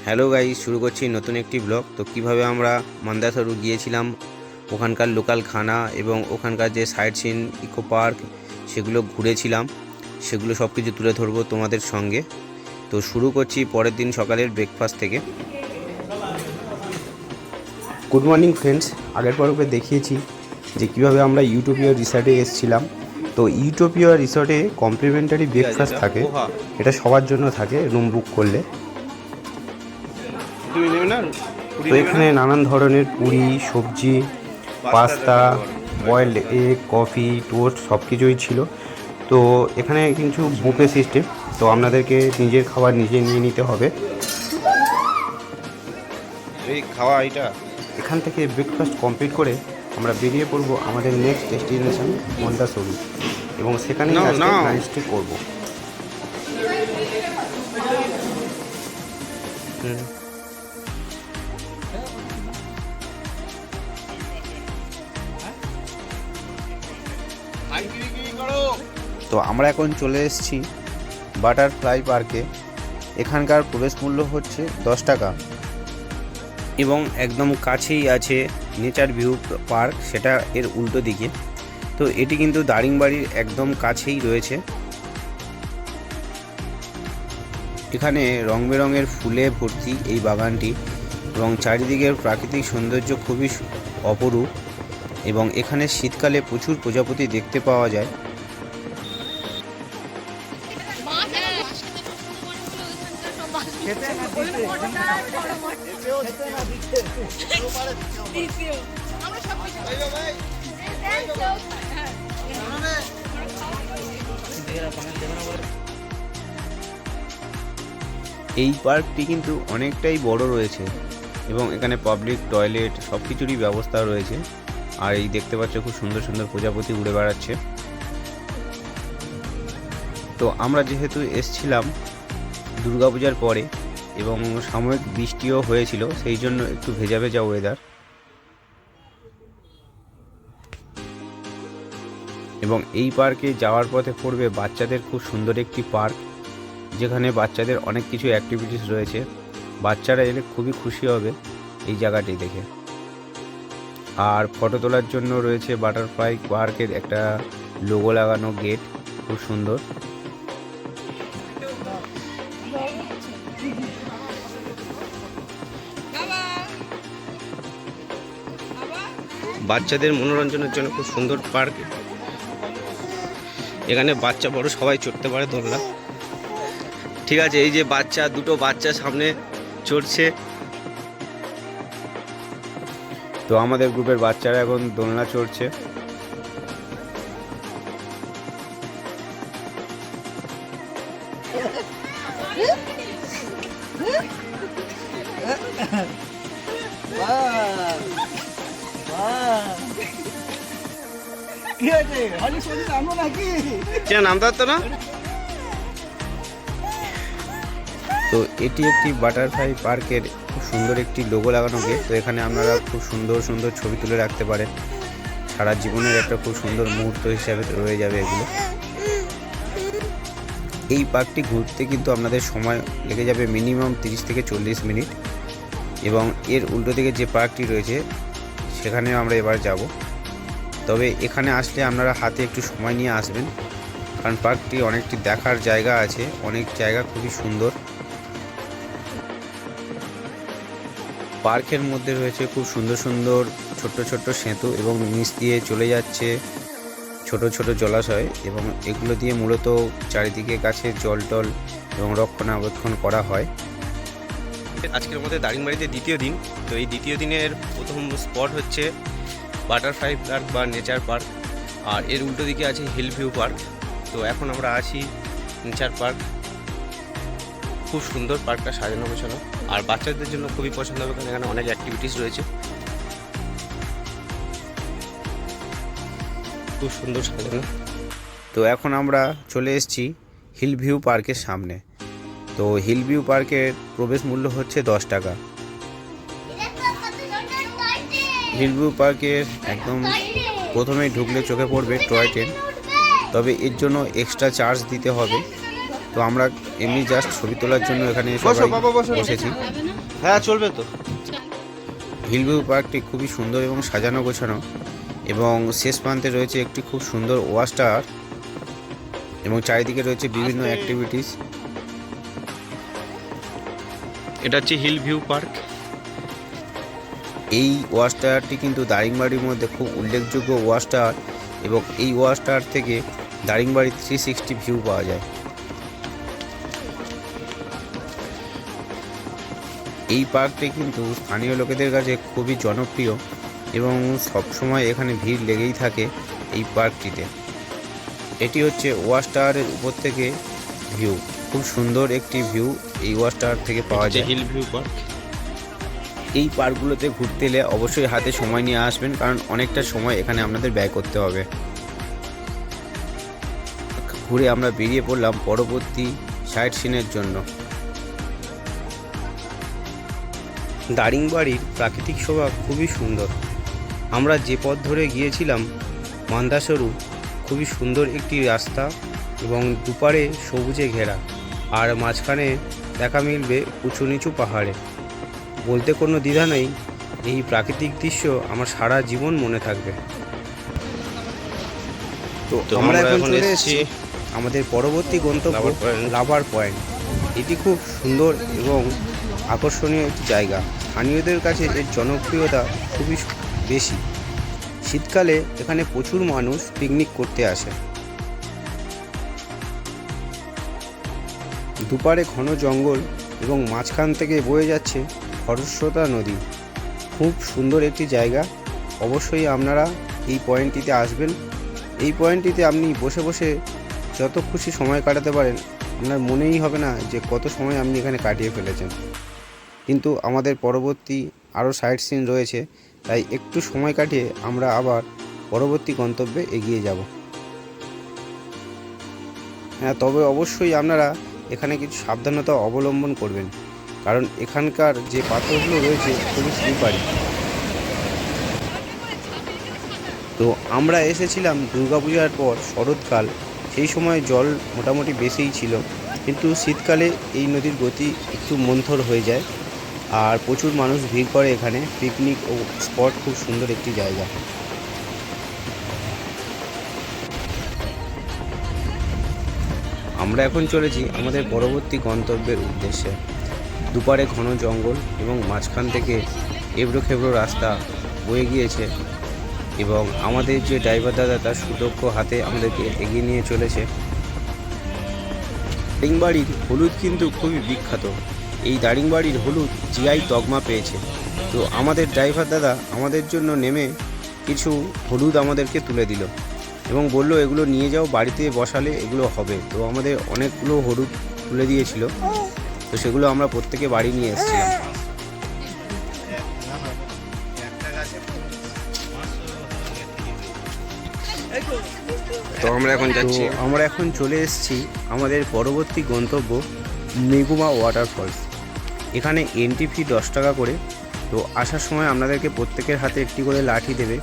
Hello guys, শুরু করছি নতুন একটি ব্লগ। তো কিভাবে আমরা মান্দাসরু গিয়েছিলাম, ওখানকার লোকাল খানা এবং ওখানকার যে সাইট সিন, ইকো পার্ক, সেগুলো ঘুরেছিলাম, সেগুলো সব কিছু তুলে ধরবো তোমাদের সঙ্গে। তো শুরু করছি পরের দিন সকালের ব্রেকফাস্ট থেকে। গুড মর্নিং ফ্রেন্ডস, আগের পর্বে দেখিয়েছি যে কীভাবে আমরা ইউটোপিয়া রিসর্টে এসেছিলাম। তো ইউটোপিয়া রিসর্টে কমপ্লিমেন্টারি ব্রেকফাস্ট থাকে, এটা সবার জন্য থাকে রুম বুক করলে। তো এখানে নানান ধরনের পুরি, সবজি, pasta, boiled egg, coffee, toast সব কিছুই ছিল। তো এখানে কিছু বুফে সিস্টেম, তো আপনাদেরকে নিজের খাবার নিজে নিয়ে নিতে হবে। এই খাওয়া এটা এখান থেকে ব্রেকফাস্ট কমপ্লিট করে আমরা বেরিয়ে পড়ব আমাদের নেক্সট ডেস্টিনেশন মন্দাসরু, এবং সেখানেই আজকে নাইট স্টে করবো। তো আমরা এখন চলে এসেছি বাটারফ্লাই পার্কে। এখানকার প্রবেশ মূল্য হচ্ছে 10 টাকা, এবং একদম কাছেই আছে নেচার ভিউ পার্ক, সেটা এর উল্টো দিকে। তো এটি কিন্তু দারিংবাড়ির একদম কাছেই রয়েছে। এখানে রং বেরঙের ফুলে ভর্তি এই বাগানটি, এবং চারিদিকের প্রাকৃতিক সৌন্দর্য খুবই অপরূপ, এবং এখানে শীতকালে প্রচুর প্রজাপতি দেখতে পাওয়া যায়। এই পার্কটি কিন্তু অনেকটাই বড় রয়েছে, এবং এখানে পাবলিক টয়লেট সব কিছুরই ব্যবস্থা রয়েছে। আর এই দেখতে পাচ্ছ খুব সুন্দর সুন্দর প্রজাপতি উড়ে বেড়াচ্ছে। তো আমরা যেহেতু এসছিলাম দুর্গাপূজার পরে, এবং সাময়িক বৃষ্টিও হয়েছিল, সেই জন্য একটু ভেজা ভেজা ওয়েদার। এবং এই পার্কে যাওয়ার পথে পড়বে বাচ্চাদের খুব সুন্দর একটি পার্ক, যেখানে বাচ্চাদের অনেক কিছু অ্যাক্টিভিটিস রয়েছে। বাচ্চারা এলে খুবই খুশি হবে এই জায়গাটি দেখে। আর ফটো তোলার জন্য রয়েছে বাটারফ্লাই পার্কের একটা লোগো লাগানো গেট, খুব সুন্দর। বাচ্চাদের মনোরঞ্জনের জন্য খুব সুন্দর পার্ক। এখানে বাচ্চা বড় সবাই চড়তে পারে দোলনা। ঠিক আছে, এই যে দুটো বাচ্চা সামনে চড়ছে। তো আমাদের গ্রুপের বাচ্চারা এখন দোলনা চড়ছে। নামতে পারতো না। তো এটি একটি বাটারফ্লাই পার্কের খুব সুন্দর একটি লোগো লাগানো গেট। তো এখানে আপনারা খুব সুন্দর সুন্দর ছবি তুলে রাখতে পারেন, সারা জীবনের একটা খুব সুন্দর মুহূর্ত হিসাবে রয়ে যাবে এগুলো। এই পার্কটি ঘুরতে কিন্তু আপনাদের সময় লেগে যাবে মিনিমাম 30 থেকে 40 মিনিট। এবং এর উল্টো দিকে যে পার্কটি রয়েছে সেখানে আমরা এবার যাব। তবে এখানে আসলে আপনারা হাতে একটু সময় নিয়ে আসবেন, কারণ পার্কটি অনেকটি দেখার জায়গা আছে, অনেক জায়গা খুবই সুন্দর। পার্কের মধ্যে রয়েছে খুব সুন্দর সুন্দর ছোট্ট ছোট্ট সেতু, এবং নিচ দিয়ে চলে যাচ্ছে ছোট ছোট জলাশয়, এবং এগুলো দিয়ে মূলত চারিদিকে গাছে জল টল এবং রক্ষণাবেক্ষণ করা হয়। আজকের মধ্যে দারিংবাড়িতে দ্বিতীয় দিন। তো এই দ্বিতীয় দিনের প্রথম স্পট হচ্ছে বাটারফ্লাই পার্ক বা নেচার পার্ক, আর এর উল্টো দিকে আছে হিল ভিউ পার্ক। তো এখন আমরা আছি নেচার পার্ক। খুব সুন্দর পার্কটা সাজানো গোছানো, আর বাচ্চাদের জন্য খুবই পছন্দ হবে, কারণ এখানে অনেক অ্যাক্টিভিটিস রয়েছে, খুব সুন্দর সাজানো। তো এখন আমরা চলে এসেছি হিল ভিউ পার্কের সামনে। তো হিল ভিউ পার্কের প্রবেশ মূল্য হচ্ছে 10 টাকা। হিল ভিউ পার্কের একদম প্রথমেই ঢুকলে চোখে পড়বে টয় ট্রেন, তবে এর জন্য এক্সট্রা চার্জ দিতে হবে। তো আমরা এমনি জাস্ট ছবি তোলার জন্য এখানে সবাই বসেছি। হ্যাঁ চলবে তো। হিল ভিউ পার্কটি খুবই সুন্দর এবং সাজানো গোছানো, এবং শেষ প্রান্তে রয়েছে একটি খুব সুন্দর ওয়াচ টাওয়ার, এবং চারিদিকে রয়েছে বিভিন্ন অ্যাক্টিভিটিস। এটা হচ্ছে হিল ভিউ পার্ক। এই ওয়াচ টাওয়ারটি কিন্তু দারিংবাড়ির মধ্যে খুব উল্লেখযোগ্য ওয়াচ টাওয়ার, এবং এই ওয়াচ টাওয়ার থেকে দারিংবাড়ির 360 ভিউ পাওয়া যায়। এই পার্কটি কিন্তু স্থানীয় লোকেদের কাছে খুবই জনপ্রিয়, এবং সবসময় এখানে ভিড় লেগেই থাকে এই পার্কটিতে। এটি হচ্ছে ওয়াচ টাওয়ারের উপর থেকে ভিউ। খুব সুন্দর একটি ভিউ এই ওয়াচ টাওয়ার থেকে পাওয়া যায়। Hill View Park. এই পার্কগুলোতে ঘুরতে এলে অবশ্যই হাতে সময় নিয়ে আসবেন, কারণ অনেকটা সময় এখানে আপনাদের ব্যয় করতে হবে। ঘুরে আমরা বেরিয়ে পড়লাম পরবর্তী সাইট সিনের জন্য। দারিংবাড়ির প্রাকৃতিক শোভা খুবই সুন্দর। আমরা যে পথ ধরে গিয়েছিলাম মান্দাসরু, খুবই সুন্দর একটি রাস্তা, এবং দুপারে সবুজে ঘেরা, আর মাঝখানে দেখা মিলবে উঁচু নিচু পাহাড়ে। বলতে কোনো দ্বিধা নেই, এই প্রাকৃতিক দৃশ্য আমার সারা জীবন মনে থাকবে। তো আমরা এখন চলে এসেছি আমাদের পরবর্তী গন্তব্য লাভার পয়েন্ট। এটি খুব সুন্দর এবং আকর্ষণীয় একটি জায়গা। স্থানীয়দের কাছে এর জনপ্রিয়তা খুবই বেশি। শীতকালে এখানে প্রচুর মানুষ পিকনিক করতে আসে। দুপারে ঘন জঙ্গল এবং মাঝখান থেকে বয়ে যাচ্ছে খরস্রোতা নদী। খুব সুন্দর একটি জায়গা। অবশ্যই আপনারা এই পয়েন্টটিতে আসবেন। এই পয়েন্টটিতে আপনি বসে বসে যত খুশি সময় কাটাতে পারেন, আপনার মনেই হবে না যে কত সময় আপনি এখানে কাটিয়ে ফেলেছেন। কিন্তু আমাদের পরবর্তী আরও সাইট সিন রয়েছে, তাই একটু সময় কাটিয়ে আমরা আবার পরবর্তী গন্তব্যে এগিয়ে যাব। হ্যাঁ, তবে অবশ্যই আপনারা এখানে কিছু সাবধানতা অবলম্বন করবেন, কারণ এখানকার যে পাথরগুলো রয়েছে খুবই স্লিপারি। তো আমরা এসেছিলাম দুর্গাপূজার পর শরৎকাল, সেই সময় জল মোটামুটি বেশিই ছিল, কিন্তু শীতকালে এই নদীর গতি একটু মন্থর হয়ে যায়, আর প্রচুর মানুষ ভিড় করে এখানে। পিকনিক ও স্পট খুব সুন্দর একটি জায়গা। আমরা এখন চলেছি আমাদের পরবর্তী গন্তব্যের উদ্দেশ্যে। দুপারে ঘন জঙ্গল এবং মাঝখান থেকে এবড়ো খেবড়ো রাস্তা বয়ে গিয়েছে, এবং আমাদের যে ড্রাইভার দাদা তার সুদক্ষ হাতে আমাদেরকে এগিয়ে নিয়ে চলেছে। দারিংবাড়ির হলুদ কিন্তু খুবই বিখ্যাত। এই দারিংবাড়ির হলুদ জিআই তকমা পেয়েছে। তো আমাদের ড্রাইভার দাদা আমাদের জন্য নেমে কিছু হলুদ আমাদেরকে তুলে দিল, এবং বলল এগুলো নিয়ে যাও, বাড়িতে বসালে এগুলো হবে। তো আমাদের অনেকগুলো হলুদ তুলে দিয়েছিল, তো সেগুলো আমরা প্রত্যেকে বাড়ি নিয়ে এসেছিলাম। তো আমরা এখন চলে এসেছি আমাদের পরবর্তী গন্তব্য মেগুমা ওয়াটারফলস। এখানে এন্ট্রি ফি 10 টাকা করে। তো আসার সময় আপনাদেরকে প্রত্যেকের হাতে একটি করে লাঠি দেবে,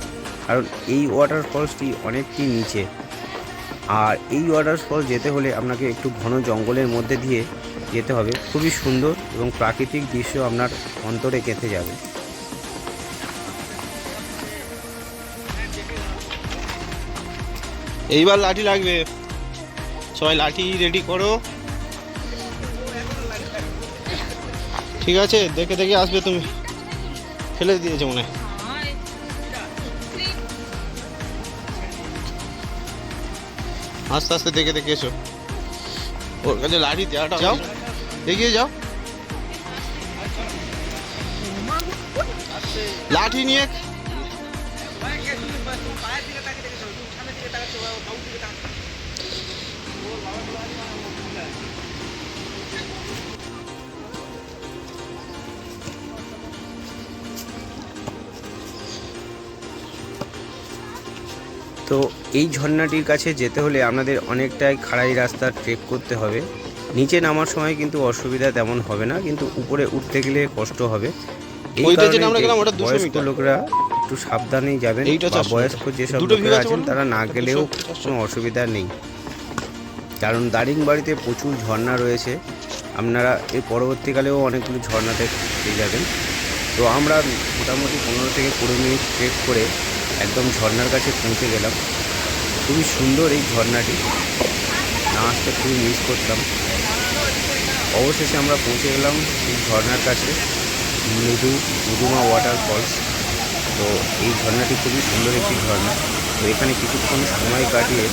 কারণ এই ওয়াটারফলসটি অনেকটি নিচে, আর এই ওয়াটারফলস যেতে হলে আপনাকে একটু ঘন জঙ্গলের মধ্যে দিয়ে যেতে হবে। খুবই সুন্দর এবং প্রাকৃতিক দৃশ্য আপনার অন্তরে গেঁথে যাবে। এইবার লাঠি লাগবে, সবাই লাঠি রেডি করো। ঠিক আছে, দেখে দেখে আসবে। তুমি ফেলে দিয়েছো মনে হয়। আস্তে আস্তে দেখে দেখে এসো। ওর কাছে লাঠি দেওয়াটা, যাও এগিয়ে যাও, লাঠি নিয়ে। তো এই ঝর্ণাটির কাছে যেতে হলে আপনাদের অনেকটাই খাড়াই রাস্তা ট্রেক করতে হবে। নিচে নামার সময় কিন্তু অসুবিধা তেমন হবে না, কিন্তু উপরে উঠতে গেলে কষ্ট হবে। এই কারণে বয়স্ক লোকরা একটু সাবধানেই যাবেন, বা বয়স্ক যেসব লোকেরা আছেন তারা না গেলেও কোনো অসুবিধা নেই, কারণ দারিংবাড়িতে প্রচুর ঝর্ণা রয়েছে আপনারা এর পরবর্তীকালেও অনেকগুলো ঝর্ণাতে পেয়ে যাবেন। তো আমরা মোটামুটি 15 থেকে 20 মিনিট ট্রেক করে একদম ঝর্ণার কাছে পৌঁছে গেলাম। খুবই সুন্দর এই ঝর্ণাটি, না আসতে খুবই মিস করতাম। অবশেষে আমরা পৌঁছে গেলাম এই ঝর্ণার কাছে, মৃদুমা ওয়াটারফলস। তো এই ঝর্ণাটি খুবই সুন্দর একটি ঝর্ণা। তো এখানে কিছুক্ষণ সময় কাটিয়ে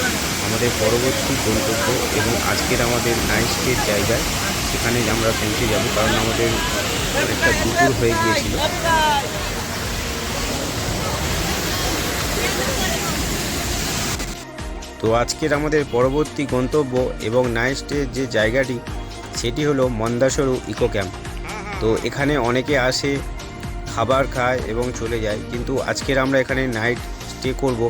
আমাদের পরবর্তী গন্তব্য এবং আজকের আমাদের নাইট স্টের জায়গায় সেখানে আমরা পৌঁছে যাব, কারণ আমাদের অনেকটা দুপুর হয়ে গিয়েছিল। তো আজকের আমাদের পরবর্তী গন্তব্য এবং নাইট স্টের যে জায়গাটি সেটি হলো মন্দাসরু ইকো ক্যাম্প। তো এখানে অনেকে আসে, খাবার খায় এবং চলে যায়, কিন্তু আজকের আমরা এখানে নাইট স্টে করব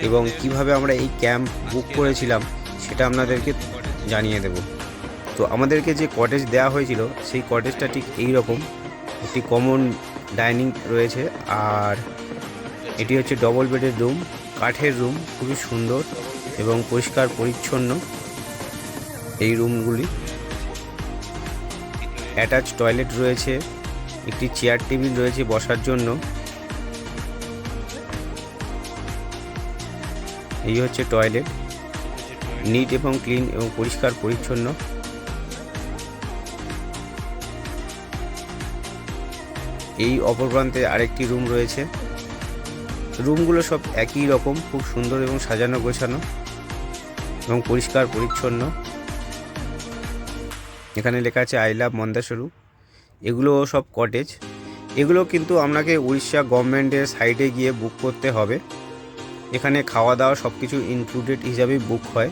এবং কিভাবে আমরা এই ক্যাম্প বুক করেছিলাম সেটা আপনাদেরকে জানিয়ে দেব। তো আমাদেরকে যে কটেজ দেওয়া হয়েছিল সেই কটেজটা ঠিক এই রকম, একটি কমন ডাইনিং রয়েছে, আর এটি হচ্ছে ডবল বেডের রুম, কাঠের রুম, খুবই সুন্দর এবং পরিষ্কার পরিচ্ছন্ন এই রুমগুলি। অ্যাটাচ টয়লেট রয়েছে, একটি চেয়ার টেবিল রয়েছে বসার জন্য। এই হচ্ছে টয়লেট, নিট এবং ক্লিন এবং পরিষ্কার পরিচ্ছন্ন। এই অপর প্রান্তে আরেকটি রুম রয়েছে। রুমগুলো সব একই রকম, খুব সুন্দর এবং সাজানো গোছানো এবং পরিষ্কার পরিচ্ছন্ন। এখানে লেখা আছে আই লাভ মন্দাসরু। এগুলো সব কটেজ। এগুলো কিন্তু আপনাকে উড়িষ্যা গভর্নমেন্টের সাইটে গিয়ে বুক করতে হবে। এখানে খাওয়া দাওয়া সব কিছু ইনক্লুডেড হিসাবেই বুক হয়।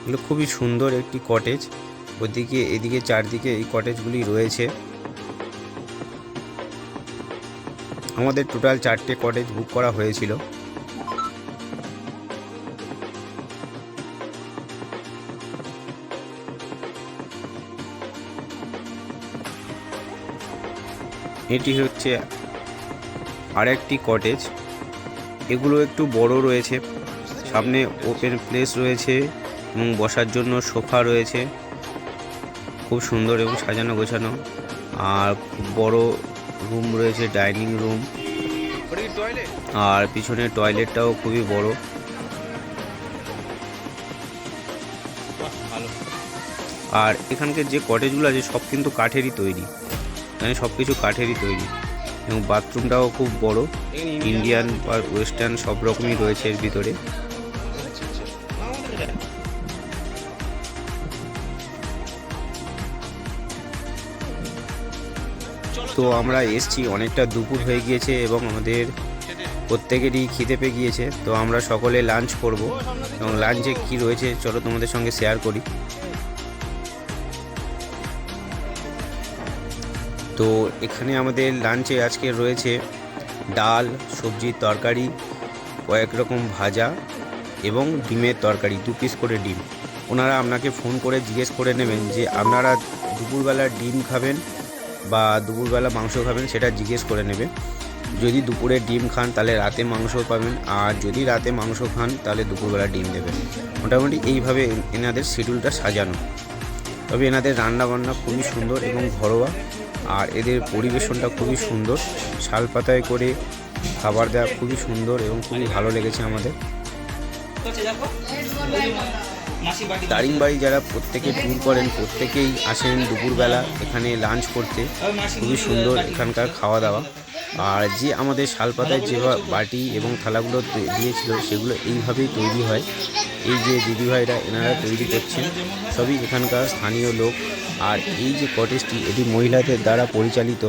এগুলো খুবই সুন্দর একটি কটেজ। ওদিকে এদিকে চারদিকে এই কটেজগুলি রয়েছে। আমাদের টোটাল 4টে কটেজ বুক করা হয়েছিল। এটি হচ্ছে আরেকটি কটেজ। এগুলো একটু বড় রয়েছে, সামনে ওপেন প্লেস রয়েছে এবং বসার জন্য সোফা রয়েছে, খুব সুন্দর এবং সাজানো গোছানো। আর খুব বড় রুম রয়েছে, ডাইনিং রুম, আর পিছনে টয়লেটটাও খুবই বড়। আর এখানকার যে কটেজগুলো আছে সব কিন্তু কাঠেরই তৈরি, মানে সব কিছু কাঠেরই তৈরি এবং বাথরুমটাও খুব বড়, ইন্ডিয়ান বা ওয়েস্টার্ন সব রকমই রয়েছে এর ভিতরে। তো আমরা এসছি, অনেকটা দুপুর হয়ে গিয়েছে এবং আমাদের প্রত্যেকেরই খিদে পেয়ে গিয়েছে। তো আমরা সকলে লাঞ্চ করব এবং লাঞ্চে কি রয়েছে চলো তোমাদের সঙ্গে শেয়ার করি। তো এখানে আমাদের লাঞ্চে আজকে রয়েছে ডাল, সবজির তরকারি, কয়েক রকম ভাজা এবং ডিমের তরকারি, 2 পিস করে ডিম। ওনারা আপনাকে ফোন করে জিজ্ঞেস করে নেবেন যে আপনারা দুপুরবেলা ডিম খাবেন বা দুপুরবেলা মাংস খাবেন, সেটা জিজ্ঞেস করে নেবে। যদি দুপুরে ডিম খান তাহলে রাতে মাংস পাবেন, আর যদি রাতে মাংস খান তাহলে দুপুরবেলা ডিম দেবেন। মোটামুটি এইভাবে এনাদের শিডিউলটা সাজানো। তবে এনাদের রান্নাবান্না খুবই সুন্দর এবং ঘরোয়া, আর এদের পরিবেশনটা খুবই সুন্দর। শালপাতায় করে খাবার দেওয়া খুবই সুন্দর এবং খুবই ভালো লেগেছে আমাদের। দারিংবাড়ি যারা প্রত্যেকে ট্যুর করেন প্রত্যেকেই আসেন দুপুরবেলা এখানে লাঞ্চ করতে। খুবই সুন্দর এখানকার খাওয়া দাওয়া। আর যে আমাদের শালপাতায় যে বাটি এবং থালাগুলো দিয়েছিল সেগুলো এইভাবেই তৈরি হয়। এই যে দিদিভাইরা এনারা তৈরি করছেন, সবই এখানকার স্থানীয় লোক। আর এই যে কটেজটি এটি মহিলাদের দ্বারা পরিচালিত।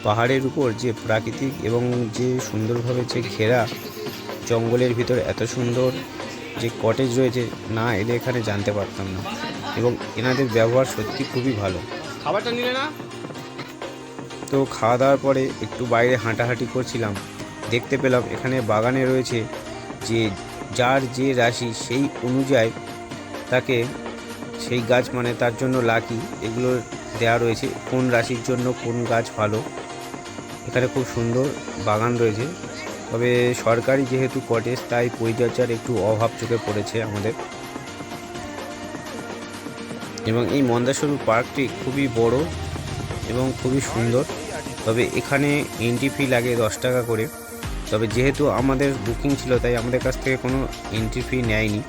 পাহাড়ের উপর যে প্রাকৃতিক এবং যে সুন্দরভাবে যে ঘেরা জঙ্গলের ভিতর এত সুন্দর যে কটেজ রয়েছে, না এলে এখানে জানতে পারতাম না। এবং এনাদের ব্যবহার সত্যি খুবই ভালো। খাবারটা নিলে না? তো খাওয়া দাওয়ার পরে একটু বাইরে হাঁটাহাঁটি করছিলাম, দেখতে পেলাম এখানে বাগানে রয়েছে যে যার যে রাশি সেই অনুযায়ী তাকে সেই গাছ, মানে তার জন্য লাকি এগুলো দেওয়া রয়েছে, কোন রাশির জন্য কোন গাছ ভালো। এখানে খুব সুন্দর বাগান রয়েছে। তবে সরকারি যেহেতু কটেজ তাই পরিচর্যার একটু অভাব চোখে পড়েছে আমাদের। এবং এই মন্দাসরু পার্কটি খুবই বড় এবং খুবই সুন্দর। তবে এখানে এন্ট্রি ফি লাগে 10 টাকা করে। তবে যেহেতু আমাদের বুকিং ছিল তাই আমাদের কাছ থেকে কোনো এন্ট্রি ফি নেয়নি।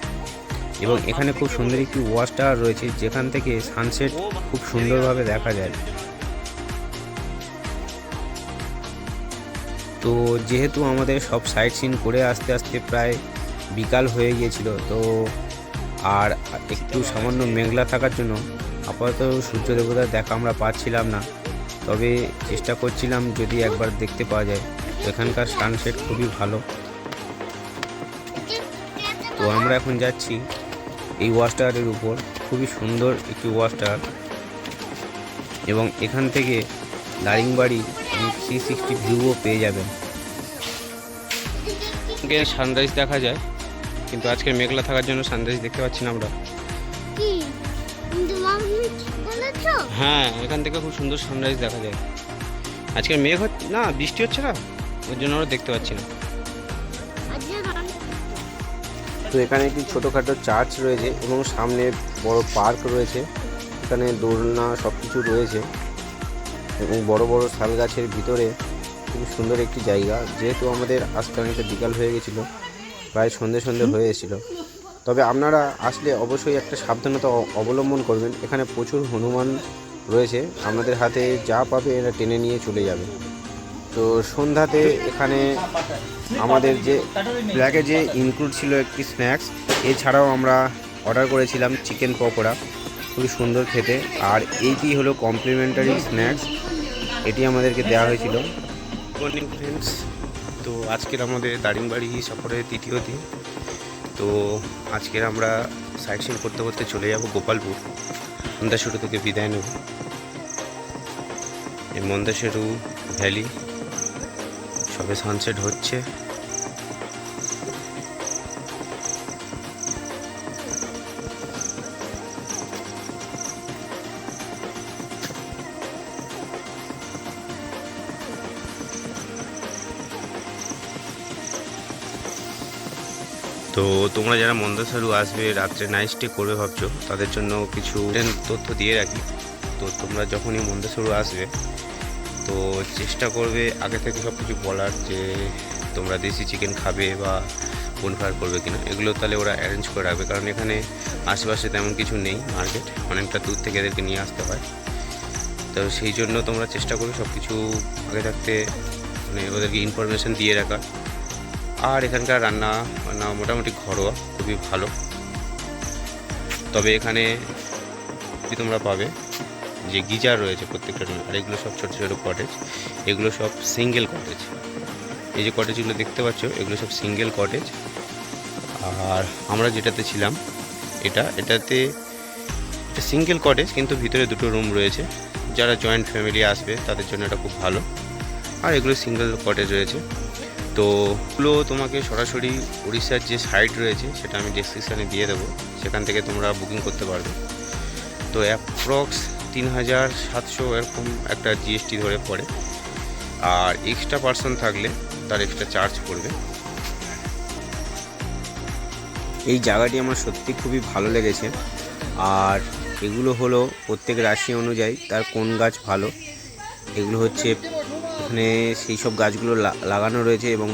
এবং এখানে খুব সুন্দর একটি ওয়াচ টাওয়ার রয়েছে যেখান থেকে সানসেট খুব সুন্দরভাবে দেখা যায়। তো যেহেতু আমাদের সব সাইট সিন করে আস্তে আস্তে প্রায় বিকাল হয়ে গিয়েছিল, তো আর একটু সামান্য মেঘলা থাকার জন্য আপাতত সূর্য দেবতার দেখা আমরা পাচ্ছিলাম না। তবে চেষ্টা করছিলাম যদি একবার দেখতে পাওয়া যায়। এখানকার সানসেট খুবই ভালো। তো আমরা এখন যাচ্ছি এই ওয়াচ টাওয়ারের উপর। খুবই সুন্দর একটি ওয়াচ টাওয়ার এবং এখান থেকে দারিংবাড়ি 360 ভিউও পেয়ে যাবেন। সানরাইজ দেখা যায়, কিন্তু আজকে মেঘলা থাকার জন্য সানরাইজ দেখতে পাচ্ছি না আমরা। হ্যাঁ, এখান থেকে খুব সুন্দর সানরাইজ দেখা যায়। আজকে মেঘ না, বৃষ্টি হচ্ছে না, ওর জন্য আমরা দেখতে পাচ্ছি না। তো এখানে একটি ছোটোখাটো চার্চ রয়েছে এবং সামনে বড় পার্ক রয়েছে। এখানে দোলনা সব কিছু রয়েছে এবং বড় বড় শাল গাছের ভিতরে খুব সুন্দর একটি জায়গা। যেহেতু আমাদের আজকে অনেকটা বিকাল হয়ে গেছিলো, প্রায় সন্ধে হয়ে এসেছিল। তবে আপনারা আসলে অবশ্যই একটা সাবধানতা অবলম্বন করবেন। এখানে প্রচুর হনুমান রয়েছে, আপনাদের হাতে যা পাবে এরা টেনে নিয়ে চলে যাবে। তো সন্ধ্যাতে এখানে আমাদের যে ব্ল্যাকে যে ইনক্লুড ছিল একটি স্ন্যাক্স, এছাড়াও আমরা অর্ডার করেছিলাম চিকেন পকোড়া, খুবই সুন্দর খেতে। আর এইটি হলো কমপ্লিমেন্টারি স্ন্যাক্স, এটি আমাদেরকে দেওয়া হয়েছিল। মর্নিং ফ্রেন্ডস, তো আজকের আমাদের দারিংবাড়ি সফরের তৃতীয় দিন। তো আজকের আমরা সাইট সিন করতে করতে চলে যাব গোপালপুর। মন্দাসরু থেকে বিদায় নেব। এই মন্দাসরু ভ্যালি সবে সানসেট হচ্ছে। তো তোমরা যারা মন্দাসরু আসবে, রাত্রে নাইট স্টে করবে ভাবছো, তাদের জন্য কিছু তথ্য দিয়ে রাখি। তো তোমরা যখনই মন্দাসরু আসবে তো চেষ্টা করবে আগে থেকে সব কিছু বলার, যে তোমরা দেশি চিকেন খাবে বা বোনফায়ার করবে কিনা, এগুলো তাহলে ওরা অ্যারেঞ্জ করে রাখবে। কারণ এখানে আশেপাশে তেমন কিছু নেই মার্কেট, অনেকটা দূর থেকে এদেরকে নিয়ে আসতে হয়। তো সেই জন্য তোমরা চেষ্টা করবে সব কিছু আগে থাকতে মানে ওদেরকে ইনফরমেশান দিয়ে রাখা। আর এখানকার রান্না বান্না মোটামুটি ঘরোয়া, খুবই ভালো। তবে এখানে তোমরা পাবে যে গিজার রয়েছে প্রত্যেকটা রুমে, আর এগুলো সব ছোটো ছোটো কটেজ, এগুলো সব সিঙ্গেল কটেজ। এই যে কটেজগুলো দেখতে পাচ্ছ, এগুলো সব সিঙ্গেল কটেজ। আর আমরা যেটাতে ছিলাম এটাতে সিঙ্গেল কটেজ, কিন্তু ভিতরে দুটো রুম রয়েছে। যারা জয়েন্ট ফ্যামিলি আসবে তাদের জন্য এটা খুব ভালো। আর এগুলো সিঙ্গেল কটেজ রয়েছে। তো এগুলো তোমাকে সরাসরি উড়িষ্যার যে সাইট রয়েছে সেটা আমি ডেসক্রিপশানে দিয়ে দেবো, সেখান থেকে তোমরা বুকিং করতে পারবে। তো অ্যাপ্রক্স 3700 এরকম একটা জিএসটি ধরে পড়ে। আর এক্সট্রা পার্সন থাকলে তার এক্সট্রা চার্জ পড়বে। এই জায়গাটি আমার সত্যি খুবই ভালো লেগেছে। আর এগুলো হলো প্রত্যেক রাশি অনুযায়ী তার কোন গাছ ভালো, এগুলো হচ্ছে এখানে সেই সব গাছগুলো লাগানো রয়েছে এবং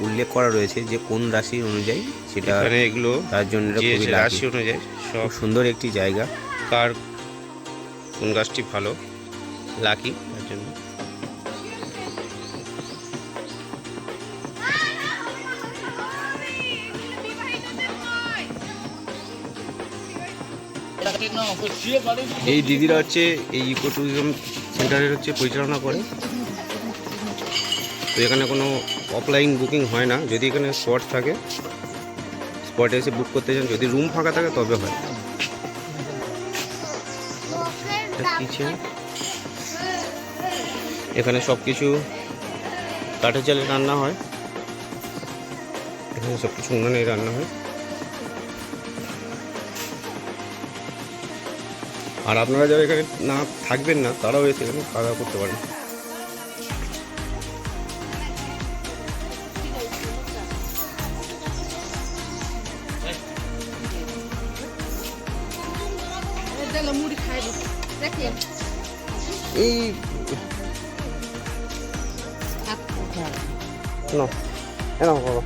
উল্লেখ করা রয়েছে যে কোন রাশি অনুযায়ী সেটা, এগুলো তার জন্য খুবই রাশি অনুযায়ী সব সুন্দর একটি জায়গা। কার কোন গাছটি ভালো লাকি তার জন্য। এই দিদিরা হচ্ছে এই ইকো ট্যুরিজম সেন্টারের হচ্ছে পরিচালনা করে। তো এখানে কোনো অফলাইন বুকিং হয় না, যদি এখানে স্পট থাকে স্পটে এসে বুক করতে চান, যদি রুম ফাঁকা থাকে তবে হয়। কিচেন, এখানে সব কিছু কাঠের জালে রান্না হয়, এখানে সব কিছু উনানে রান্না হয়। আর আপনারা যারা এখানে না থাকবেন না তারাও এসে এখানে খাওয়া দাওয়া করতে পারেন। মুড়ি এই এরকম করো